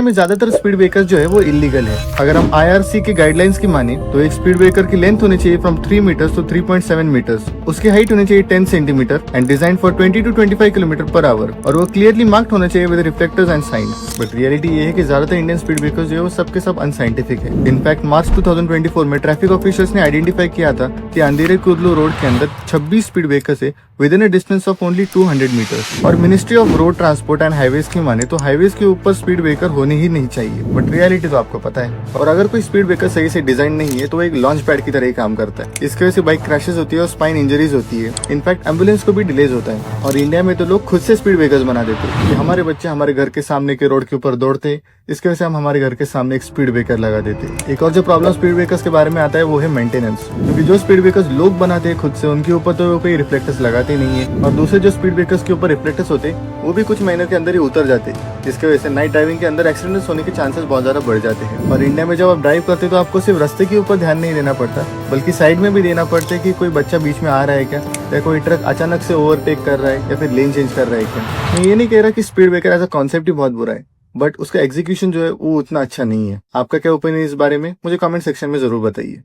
में ज्यादातर speed breaker जो है वो इलीगल है। अगर हम IRC के गाइडलाइंस की माने तो एक स्पीड ब्रेकर की लेंथ होनी चाहिए फ्रॉम 3 मीटर्स टू 3.7 मीटर्स। उसकी हाइट होनी चाहिए 10 centimetre and design for 20 to 25 kilometre per hour, और वो क्लियरली मार्क्ड होना चाहिए with reflectors and sign. But reality ये है कि ज्यादातर इंडियन स्पीड ब्रेकर्स जो है वो सबके सब अनसाइंटिफिक है। इनफैक्ट मार्च 2024 में ट्रैफिक ऑफिसर्स ने आइडेंटिफाई किया था कि अंधेरे कुर्लू रोड के अंदर 26 स्पीड ब्रेकर्स है within a distance of only 200 metres. और ministry of road transport and highways की माने तो हाईवेज के ऊपर स्पीड ब्रेकर होने ही नहीं चाहिए, बट रियलिटी तो आपको पता है। और अगर कोई स्पीड ब्रेकर सही से डिजाइन नहीं है तो वो एक लॉन्च पैड की तरह ही काम करता है। इसकी वजह से बाइक क्रैशेस होती है और स्पाइन इंजरीज होती है। इनफैक्ट एम्बुलेंस को भी डिलेज होता है। और इंडिया में तो लोग खुद से स्पीड ब्रेकर्स बना देते हैं कि हमारे बच्चे हमारे घर के सामने के रोड के ऊपर दौड़ते, इसकी वजह से हम हमारे घर के सामने एक स्पीड ब्रेकर लगा देते। एक और जो प्रॉब्लम स्पीड ब्रेकर्स के बारे में आता है वो है मेंटेनेंस, क्योंकि जो स्पीड ब्रेकर्स लोग बनाते हैं खुद से उनके ऊपर तो कोई रिफ्लेक्टर्स लगाते नहीं है, और दूसरे जो स्पीड ब्रेकर्स के ऊपर रिफ्लेक्टर्स होते वो भी कुछ महीनों के अंदर ही उतर जाते, जिसकी वजह से नाइट ड्राइविंग के अंदर एक्सीडेंट्स होने के चांसेस बहुत ज्यादा बढ़ जाते हैं। और इंडिया में जब आप ड्राइव करते तो आपको सिर्फ रास्ते के ऊपर ध्यान नहीं देना पड़ता, बल्कि साइड में भी देना पड़ता है कि कोई बच्चा बीच में आ रहा है क्या, या कोई ट्रक अचानक से ओवरटेक कर रहा है या फिर लेन चेंज कर रहा है क्या। मैं ये नहीं कह रहा कि speed breaker as a concept ही बहुत बुरा है, बट उसका एग्जीक्यूशन जो है वो उतना अच्छा नहीं है। आपका क्या ओपिनियन इस बारे में मुझे कमेंट सेक्शन में जरूर बताइए।